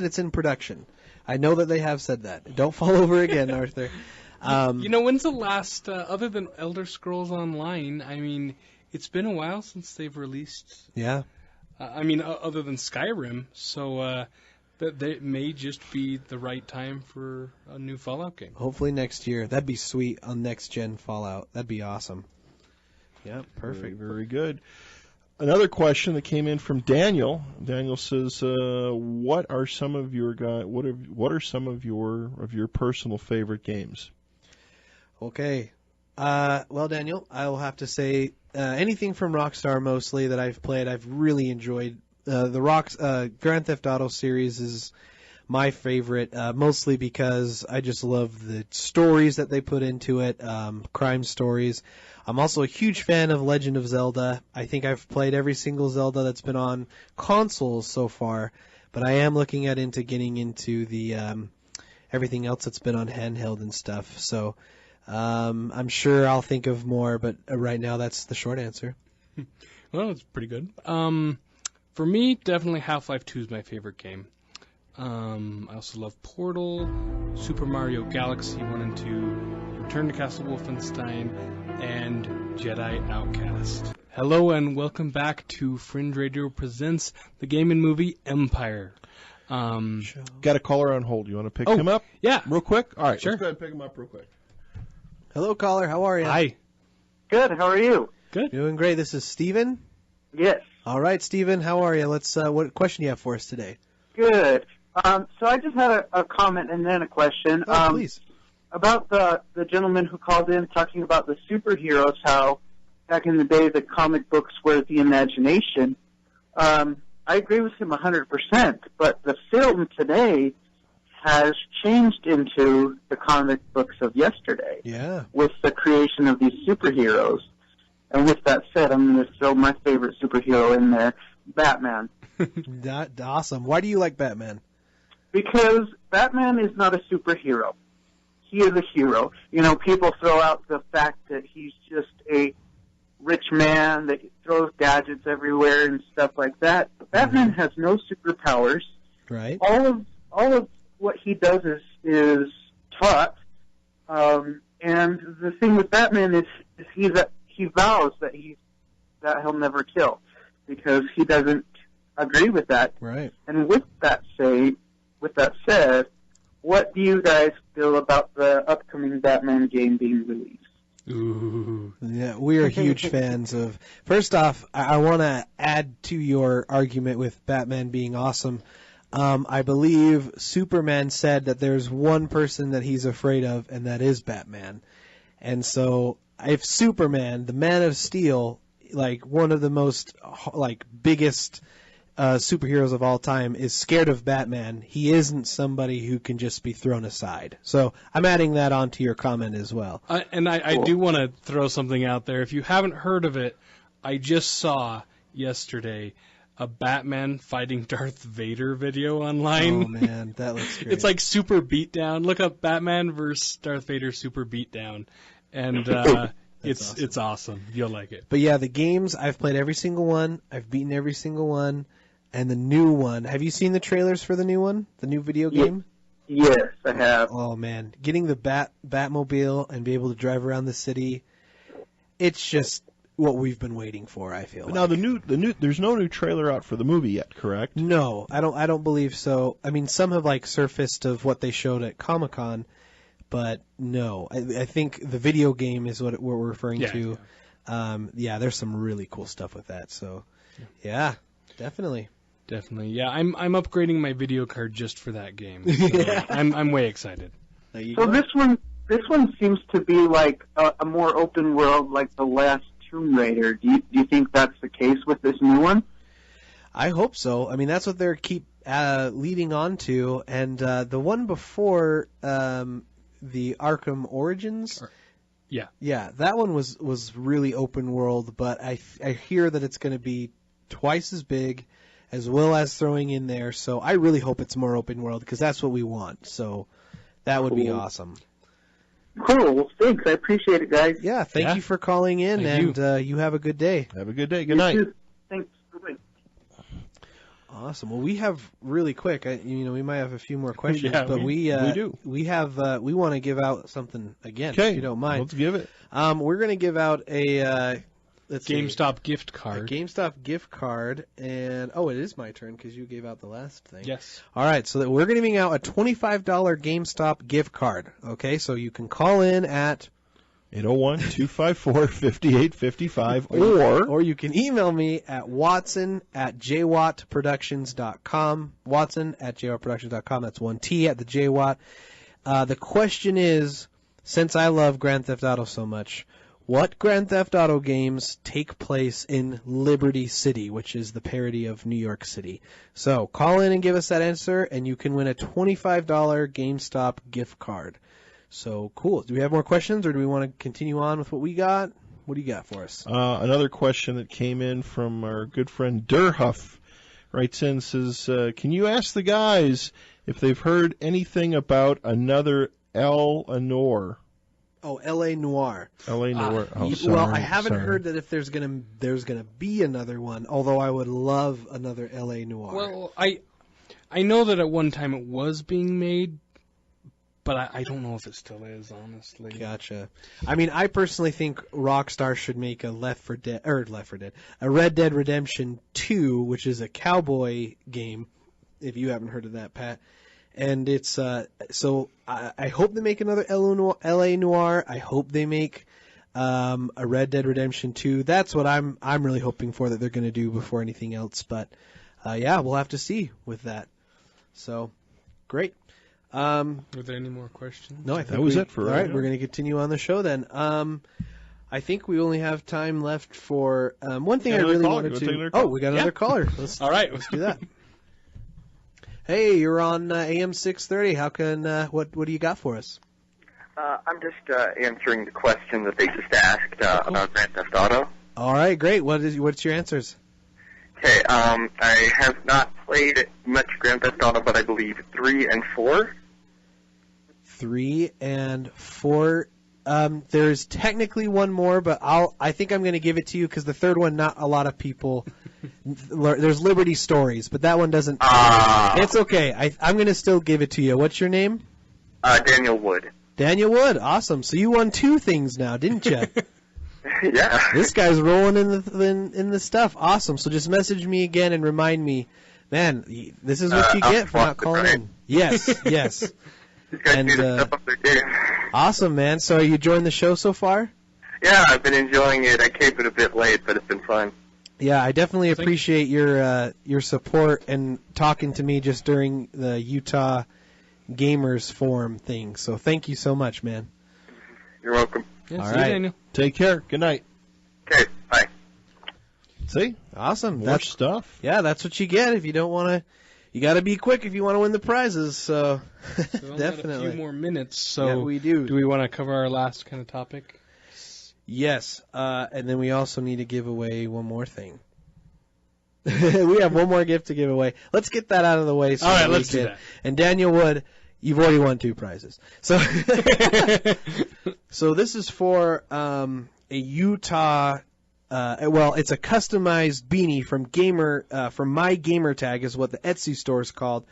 [SPEAKER 2] it's in production. I know that they have said that. Don't fall over again, Arthur.
[SPEAKER 3] When's the last, other than Elder Scrolls Online, I mean, it's been a while since they've released.
[SPEAKER 2] Yeah.
[SPEAKER 3] Other than Skyrim, so that may just be the right time for a new Fallout game.
[SPEAKER 2] Hopefully next year. That'd be sweet on next-gen Fallout. That'd be awesome. Yeah, perfect.
[SPEAKER 1] Very, very good. Another question that came in from Daniel. Daniel says, "What are some of your personal favorite games?"
[SPEAKER 2] Okay. Well, Daniel, I will have to say anything from Rockstar mostly that I've played, I've really enjoyed. The Grand Theft Auto series is my favorite, mostly because I just love the stories that they put into it, crime stories. I'm also a huge fan of Legend of Zelda. I think I've played every single Zelda that's been on consoles so far, but I am looking into getting into the everything else that's been on handheld and stuff. So I'm sure I'll think of more, but right now that's the short answer.
[SPEAKER 3] Well, it's pretty good. For me, definitely Half-Life 2 is my favorite game. I also love Portal, Super Mario Galaxy 1 and 2, Return to Castle Wolfenstein, and Jedi Outcast. Hello and welcome back to Fringe Radio Presents the game and movie Empire.
[SPEAKER 1] Got a caller on hold. You want to pick him up?
[SPEAKER 3] Yeah.
[SPEAKER 1] Real quick? All right,
[SPEAKER 3] Sure.
[SPEAKER 1] Let's go ahead and pick him up real quick.
[SPEAKER 2] Hello, caller. How are you?
[SPEAKER 3] Hi.
[SPEAKER 5] Good. How are you?
[SPEAKER 3] Good.
[SPEAKER 2] Doing great. This is Steven.
[SPEAKER 5] Yes.
[SPEAKER 2] All right, Steven. How are you? Let's. What question do you have for us today?
[SPEAKER 5] Good. So I just had a comment and then a question.
[SPEAKER 2] Please.
[SPEAKER 5] About the gentleman who called in talking about the superheroes, how back in the day the comic books were the imagination. I agree with him 100%, but the film today has changed into the comic books of yesterday.
[SPEAKER 2] Yeah.
[SPEAKER 5] With the creation of these superheroes. And with that said, I'm going to throw my favorite superhero in there, Batman.
[SPEAKER 2] Awesome. Why do you like Batman?
[SPEAKER 5] Because Batman is not a superhero. He is a hero. You know, people throw out the fact that he's just a rich man that throws gadgets everywhere and stuff like that. But Batman has no superpowers.
[SPEAKER 2] Right.
[SPEAKER 5] All of what he does is taught. And the thing with Batman is he vows that he'll never kill because he doesn't agree with that.
[SPEAKER 2] Right.
[SPEAKER 5] And with that said, what do you guys feel about the upcoming Batman game being released?
[SPEAKER 3] Ooh.
[SPEAKER 2] Yeah, we are huge fans of. First off, I want to add to your argument with Batman being awesome. I believe Superman said that there's one person that he's afraid of, and that is Batman. And so, if Superman, the Man of Steel, like one of the most biggest superheroes of all time, is scared of Batman, he isn't somebody who can just be thrown aside. So I'm adding that on to your comment as well.
[SPEAKER 3] I do want to throw something out there. If you haven't heard of it, I just saw yesterday a Batman fighting Darth Vader video online.
[SPEAKER 2] Oh man, that looks great.
[SPEAKER 3] It's like Super Beatdown. Look up Batman versus Darth Vader Super Beatdown, and it's awesome. You'll like it.
[SPEAKER 2] But yeah, the games, I've played every single one. I've beaten every single one. And the new one, have you seen the trailers for the new one? The new video game?
[SPEAKER 5] Yes, I have.
[SPEAKER 2] Oh man, getting the Batmobile and be able to drive around the city, it's just what we've been waiting for, I feel.
[SPEAKER 1] But now the new there's no new trailer out for the movie yet, correct?
[SPEAKER 2] No, I don't believe so. I mean, some have surfaced of what they showed at Comic-Con, but no. I think the video game is what we're referring to. Yeah, there's some really cool stuff with that. So, yeah, definitely.
[SPEAKER 3] Definitely, yeah. I'm upgrading my video card just for that game. So I'm way excited.
[SPEAKER 5] So this one seems to be like a more open world, like the last Tomb Raider. Do you think that's the case with this new one?
[SPEAKER 2] I hope so. I mean, that's what they're keep leading on to. And the one before the Arkham Origins. Yeah, that one was really open world. But I hear that it's going to be twice as big, as well as throwing in there. So I really hope it's more open world because that's what we want. So that would be awesome.
[SPEAKER 5] Cool. Well, thanks. I appreciate it, guys.
[SPEAKER 2] Yeah, thank you for calling in, you have a good day.
[SPEAKER 1] Have a good day. Good night.
[SPEAKER 5] Thanks. Bye.
[SPEAKER 2] Awesome. Well, we have really quick. We might have a few more questions,
[SPEAKER 1] Yeah,
[SPEAKER 2] but
[SPEAKER 1] we do.
[SPEAKER 2] We have. We want to give out something again.
[SPEAKER 1] Okay,
[SPEAKER 2] if you don't mind.
[SPEAKER 1] Let's give it.
[SPEAKER 2] We're going to give out a
[SPEAKER 3] GameStop gift card.
[SPEAKER 2] A GameStop gift card, and it is my turn because you gave out the last thing.
[SPEAKER 3] Yes.
[SPEAKER 2] All right, so we're giving out a $25 GameStop gift card. Okay, so you can call in at
[SPEAKER 1] 801-254-5855, or
[SPEAKER 2] you can email me at watson@jwattproductions.com. Watson@jwattproductions.com. That's one T at the JWatt. The question is, since I love Grand Theft Auto so much, what Grand Theft Auto games take place in Liberty City, which is the parody of New York City? So call in and give us that answer, and you can win a $25 GameStop gift card. So cool. Do we have more questions, or do we want to continue on with what we got? What do you got for us?
[SPEAKER 1] Another question that came in from our good friend Durhuff writes in, says, can you ask the guys if they've heard anything about another Eleanor?
[SPEAKER 2] Oh, L.A. Noire.
[SPEAKER 1] L.A. Noire.
[SPEAKER 2] Well, I haven't heard that if there's gonna be another one. Although I would love another L.A. Noire.
[SPEAKER 3] Well, I know that at one time it was being made, but I don't know if it still is, honestly.
[SPEAKER 2] Gotcha. I mean, I personally think Rockstar should make a Red Dead Redemption 2, which is a cowboy game. If you haven't heard of that, Pat. And it's so I hope they make another L.A. Noire. I hope they make a Red Dead Redemption 2. That's what I'm really hoping for that they're going to do before anything else. But we'll have to see with that. So great.
[SPEAKER 3] Were there any more questions?
[SPEAKER 2] No, I think
[SPEAKER 1] that was it for
[SPEAKER 2] all
[SPEAKER 1] right
[SPEAKER 2] right.
[SPEAKER 1] now.
[SPEAKER 2] We're going to continue on the show then. I think we only have time left for one thing I really wanted to. Oh, we got another caller.
[SPEAKER 3] All right,
[SPEAKER 2] let's do that. Hey, you're on AM 630. How can what do you got for us?
[SPEAKER 6] I'm just answering the question that they just asked about Grand Theft Auto.
[SPEAKER 2] All right, great. What's your answers?
[SPEAKER 6] Okay, I have not played much Grand Theft Auto, but I believe 3 and 4.
[SPEAKER 2] 3 and 4. There's technically one more, but I think I'm going to give it to you because the third one, not a lot of people. There's Liberty Stories, but that one doesn't. It's okay. I'm going to still give it to you. What's your name?
[SPEAKER 6] Daniel Wood.
[SPEAKER 2] Daniel Wood. Awesome. So you won 2 things now, didn't you?
[SPEAKER 6] Yeah.
[SPEAKER 2] This guy's rolling in the stuff. Awesome. So just message me again and remind me, man. This is what you get for not calling in. Yes. Yes.
[SPEAKER 6] These guys need to step up their game.
[SPEAKER 2] Awesome, man. So are you enjoying the show so far?
[SPEAKER 6] Yeah, I've been enjoying it. I came in a bit late, but it's been fun.
[SPEAKER 2] Yeah, I definitely appreciate your support and talking to me just during the Utah Gamers Forum thing. So thank you so much, man.
[SPEAKER 6] You're welcome.
[SPEAKER 3] Yeah,
[SPEAKER 2] all
[SPEAKER 3] see
[SPEAKER 2] right.
[SPEAKER 3] you, Daniel.
[SPEAKER 1] Take care. Good night.
[SPEAKER 6] Okay, bye.
[SPEAKER 1] See?
[SPEAKER 2] Awesome.
[SPEAKER 1] More
[SPEAKER 2] That's
[SPEAKER 1] stuff.
[SPEAKER 2] Yeah, that's what you get if you don't want to. You got to be quick if you want to win the prizes. So
[SPEAKER 3] We only got
[SPEAKER 2] definitely.
[SPEAKER 3] a few more minutes, so
[SPEAKER 2] Yeah, we do.
[SPEAKER 3] Do we want to cover our last kind of topic?
[SPEAKER 2] Yes, and then we also need to give away one more thing. We have one more gift to give away. Let's get that out of the way. So
[SPEAKER 3] All right,
[SPEAKER 2] that we
[SPEAKER 3] let's do
[SPEAKER 2] can-
[SPEAKER 3] that.
[SPEAKER 2] And Daniel Wood, you've already won 2 prizes. So, so this is for a Utah. It's a customized beanie from My Gamer Tag is what the Etsy store is called.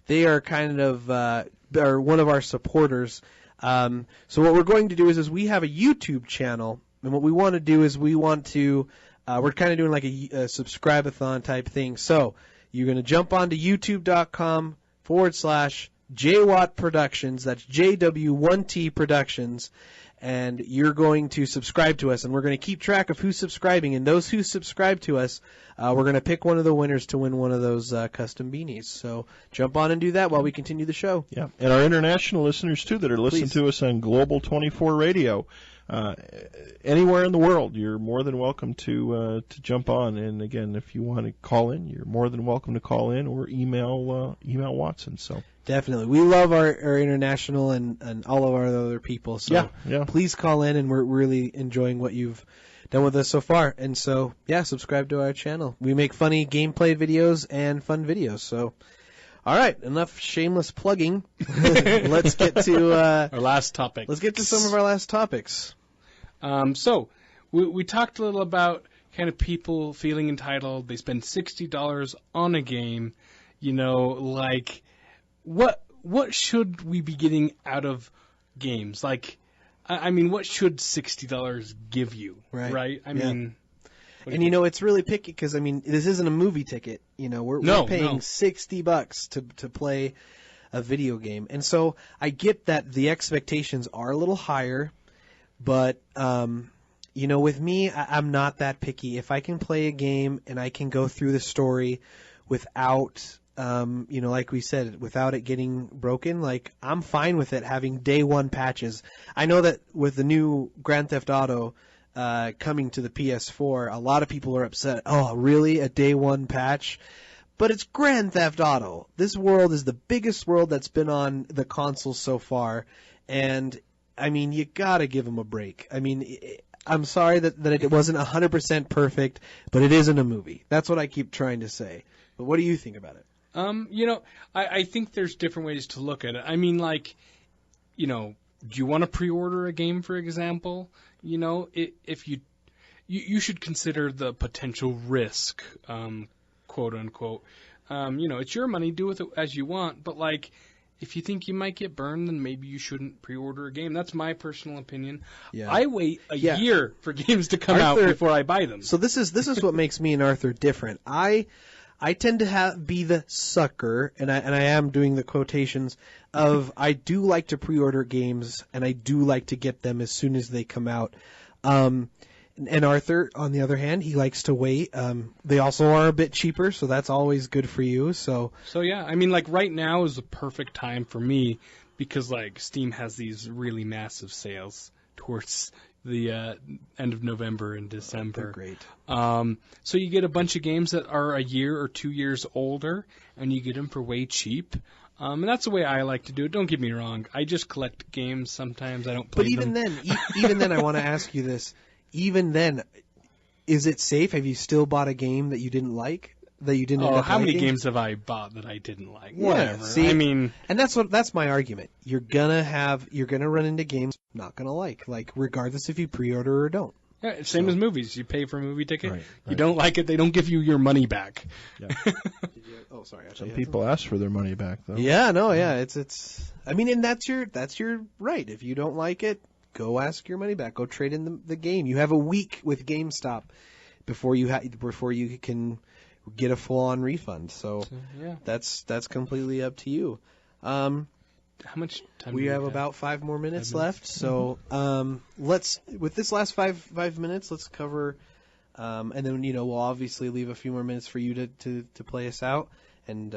[SPEAKER 2] They are kind of are one of our supporters. So what we're going to do is we have a YouTube channel, and what we want to do is we're kind of doing like a subscribe-a-thon type thing. So you're going to jump onto youtube.com/JWatt Productions. That's JW1T Productions. And you're going to subscribe to us, and we're going to keep track of who's subscribing. And those who subscribe to us, we're going to pick one of the winners to win one of those custom beanies. So jump on and do that while we continue the show.
[SPEAKER 1] Yeah, and our international listeners, too, that are listening
[SPEAKER 2] Please.
[SPEAKER 1] to us on Global 24 Radio. Anywhere in the world, you're more than welcome to jump on. And, again, if you want to call in, you're more than welcome to call in or email Watson. So
[SPEAKER 2] Definitely. We love our international and all of our other people. So
[SPEAKER 1] yeah.
[SPEAKER 2] please call in, and we're really enjoying what you've done with us so far. And so, subscribe to our channel. We make funny gameplay videos and fun videos. So, all right, enough shameless plugging. Let's get to
[SPEAKER 3] Our last topic.
[SPEAKER 2] let's get to some of our last topics.
[SPEAKER 3] So we talked a little about kind of people feeling entitled. They spend $60 on a game. Like, what should we be getting out of games? Like, I mean, what should $60 give you? Right? I mean...
[SPEAKER 2] And it's really picky because this isn't a movie ticket. We're paying $60 to play a video game, and so I get that the expectations are a little higher, but with me, I'm not that picky. If I can play a game and I can go through the story without, like we said, without it getting broken, like I'm fine with it having day one patches. I know that with the new Grand Theft Auto. Coming to the PS4, a lot of people are upset. Oh, really? A day one patch? But it's Grand Theft Auto. This world is the biggest world that's been on the console so far. And, you gotta give them a break. I'm sorry that it wasn't 100% perfect, but it isn't a movie. That's what I keep trying to say. But what do you think about it?
[SPEAKER 3] I think there's different ways to look at it. Do you want to pre-order a game, for example? If you should consider the potential risk, quote unquote. It's your money, do with it as you want. But if you think you might get burned, then maybe you shouldn't pre-order a game. That's my personal opinion. Yeah. I wait a year for games to come out before I buy them.
[SPEAKER 2] So this is what makes me and Arthur different. I tend to be the sucker, and I am doing the quotations of I do like to pre-order games, and I do like to get them as soon as they come out. And Arthur, on the other hand, he likes to wait. They also are a bit cheaper, so that's always good for you. So
[SPEAKER 3] yeah, right now is the perfect time for me because Steam has these really massive sales towards the end of November and December.
[SPEAKER 2] They're great.
[SPEAKER 3] So you get a bunch of games that are a year or 2 years older, and you get them for way cheap. And that's the way I like to do it. Don't get me wrong. I just collect games sometimes. I don't play them.
[SPEAKER 2] But even then, I want to ask you this. Even then, is it safe? Have you still bought a game that you didn't like? That you didn't end up
[SPEAKER 3] how many
[SPEAKER 2] liking?
[SPEAKER 3] games have I bought that I didn't like?
[SPEAKER 2] Yeah,
[SPEAKER 3] Whatever.
[SPEAKER 2] See, and that's my argument. You're gonna run into games you're not gonna like regardless if you pre-order or don't.
[SPEAKER 3] Yeah, same as movies. You pay for a movie ticket. Right. You don't like it, they don't give you your money back.
[SPEAKER 1] Yeah. Sorry. Some people ask for their money back though.
[SPEAKER 2] Yeah, no, yeah. It's. And that's your right. If you don't like it, go ask your money back. Go trade in the game. You have a week with GameStop before you can get a full-on refund. So
[SPEAKER 3] yeah.
[SPEAKER 2] That's completely up to you.
[SPEAKER 3] How much time
[SPEAKER 2] we have about 5 more minutes left. So let's with this last five minutes, let's cover, and then we'll obviously leave a few more minutes for you to play us out. And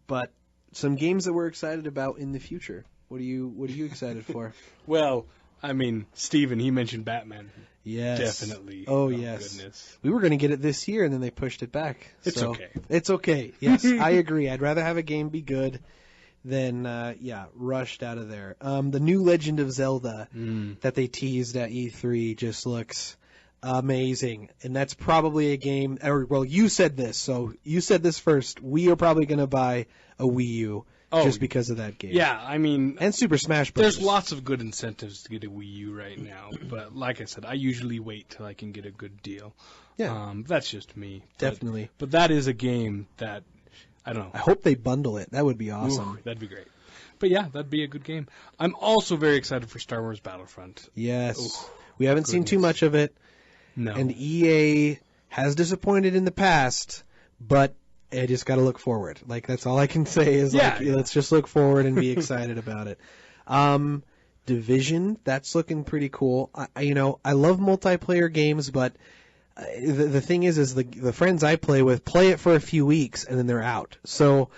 [SPEAKER 2] but some games that we're excited about in the future. What are you excited for?
[SPEAKER 3] Well, Steven, he mentioned Batman.
[SPEAKER 2] Yes.
[SPEAKER 3] Definitely.
[SPEAKER 2] Oh, yes.
[SPEAKER 3] Goodness.
[SPEAKER 2] We were going to get it this year, and then they pushed it back.
[SPEAKER 3] It's okay.
[SPEAKER 2] It's okay. Yes, I agree. I'd rather have a game be good than, rushed out of there. The new Legend of Zelda that they teased at E3 just looks amazing. And that's probably a game, you said this, so you said this first. We are probably going to buy a Wii U. Just because of that game.
[SPEAKER 3] Yeah,
[SPEAKER 2] and Super Smash Bros.
[SPEAKER 3] There's lots of good incentives to get a Wii U right now, but like I said, I usually wait till I can get a good deal.
[SPEAKER 2] Yeah.
[SPEAKER 3] That's just me.
[SPEAKER 2] Definitely.
[SPEAKER 3] But that is a game that, I don't know.
[SPEAKER 2] I hope they bundle it. That would be awesome.
[SPEAKER 3] Ooh, that'd be great. But yeah, that'd be a good game. I'm also very excited for Star Wars Battlefront.
[SPEAKER 2] Yes. We haven't seen too much of it.
[SPEAKER 3] No.
[SPEAKER 2] And EA has disappointed in the past, but I just got to look forward. That's all I can say is let's just look forward and be excited about it. Division, that's looking pretty cool. I love multiplayer games, but the thing is the friends I play with play it for a few weeks and then they're out. So,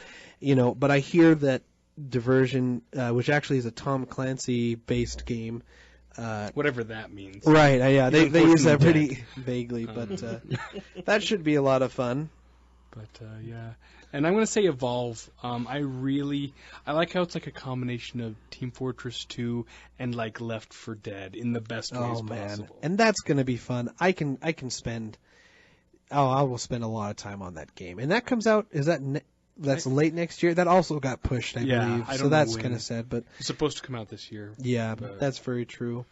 [SPEAKER 2] but I hear that Diversion, which actually is a Tom Clancy based game.
[SPEAKER 3] Whatever that means.
[SPEAKER 2] Right. Yeah. They use that pretty vaguely, but that should be a lot of fun.
[SPEAKER 3] But, yeah. And I'm going to say Evolve. I like how it's like a combination of Team Fortress 2 and Left 4 Dead in the best ways possible.
[SPEAKER 2] And that's going to be fun. I will spend a lot of time on that game. And that comes out, that's late next year? That also got pushed, I believe. So that's kind of sad. But
[SPEAKER 3] it's supposed to come out this year.
[SPEAKER 2] Yeah, but that's very true.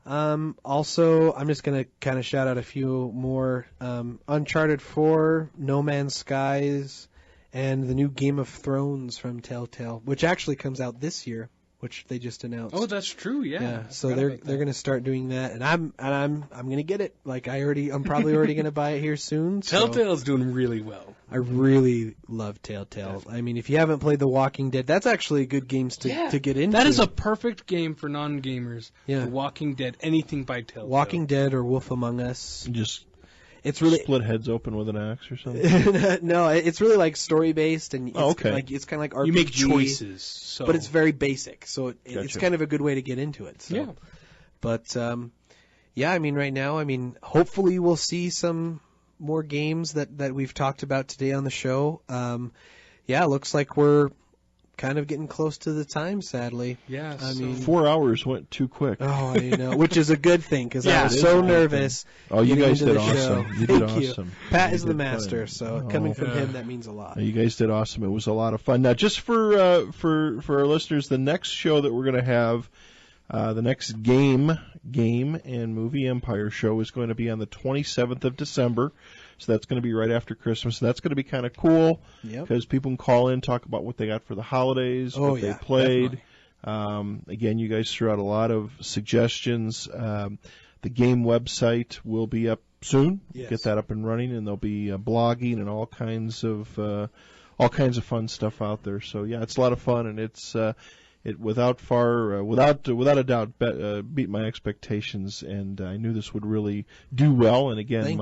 [SPEAKER 2] Also, I'm just going to kind of shout out a few more. Uncharted 4, No Man's Skies, and the new Game of Thrones from Telltale, which actually comes out this year, which they just announced.
[SPEAKER 3] Oh, that's true. Yeah.
[SPEAKER 2] Yeah. So they're going to start doing that, and I'm going to get it. Like I'm probably already going to buy it here soon. So
[SPEAKER 3] Telltale's doing really well.
[SPEAKER 2] I really love Telltale. I mean, if you haven't played The Walking Dead, that's actually good games to get into.
[SPEAKER 3] That is a perfect game for non-gamers.
[SPEAKER 2] Yeah.
[SPEAKER 3] The Walking Dead, anything by Telltale.
[SPEAKER 2] Walking Dead or Wolf Among Us.
[SPEAKER 1] It's really split heads open with an axe or something.
[SPEAKER 2] No, it's really like story based, and it's it's kind of like RPG.
[SPEAKER 3] You make choices,
[SPEAKER 2] but it's very basic, so it's kind of a good way to get into it. So.
[SPEAKER 3] Yeah,
[SPEAKER 2] but I mean, right now, hopefully we'll see some more games that we've talked about today on the show. It looks like we're kind of getting close to the time, sadly.
[SPEAKER 3] Yeah.
[SPEAKER 1] 4 hours went too quick.
[SPEAKER 2] Oh, I know, which is a good thing, because I was so nervous.
[SPEAKER 1] Oh, you guys did awesome.
[SPEAKER 2] You
[SPEAKER 1] did
[SPEAKER 2] Thank
[SPEAKER 1] awesome.
[SPEAKER 2] You. Pat is the master, so coming from him, that means a lot.
[SPEAKER 1] You guys did awesome. It was a lot of fun. Now, just for our listeners, the next show that we're going to have, the next Game and Movie Empire show is going to be on the 27th of December. So that's going to be right after Christmas. So that's going to be kind of cool because people can call in, talk about what they got for the holidays, what they played. Again, you guys threw out a lot of suggestions. The game website will be up soon.
[SPEAKER 2] Yes.
[SPEAKER 1] Get that up and running, and there'll be blogging and all kinds of fun stuff out there. So yeah, it's a lot of fun, and it's without a doubt beat my expectations, and I knew this would really do well. And again,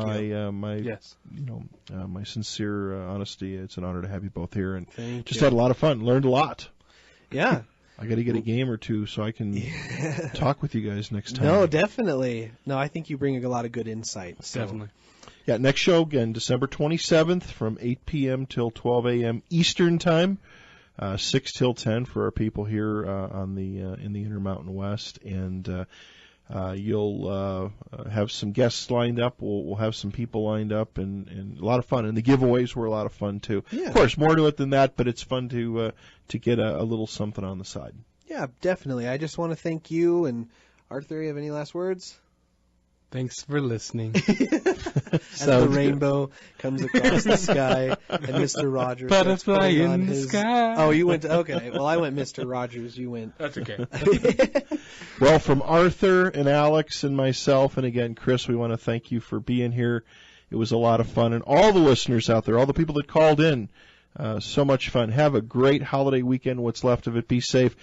[SPEAKER 1] my sincere honesty. It's an honor to have you both here, and had a lot of fun. Learned a lot.
[SPEAKER 2] Yeah.
[SPEAKER 1] I got to get a game or two so I can talk with you guys next time.
[SPEAKER 2] No, definitely. No, I think you bring a lot of good insight. So.
[SPEAKER 3] Definitely.
[SPEAKER 1] Yeah, next show again, December 27th from 8 p.m. till 12 a.m. Eastern Time. 6 till 10 for our people here in the Intermountain West, and you'll have some guests lined up. We'll have some people lined up, and a lot of fun. And the giveaways were a lot of fun too.
[SPEAKER 2] Yeah.
[SPEAKER 1] Of course, more to it than that, but it's fun to get a little something on the side.
[SPEAKER 2] Yeah, definitely. I just want to thank you, and Arthur. You have any last words?
[SPEAKER 3] Thanks for listening.
[SPEAKER 2] As the rainbow comes across the sky, and Mr. Rogers.
[SPEAKER 3] Butterfly in the sky.
[SPEAKER 2] Oh, you went. Okay. Well, I went Mr. Rogers. You went.
[SPEAKER 3] That's okay.
[SPEAKER 1] Well, from Arthur and Alex and myself, and again, Chris, we want to thank you for being here. It was a lot of fun. And all the listeners out there, all the people that called in, so much fun. Have a great holiday weekend, what's left of it. Be safe.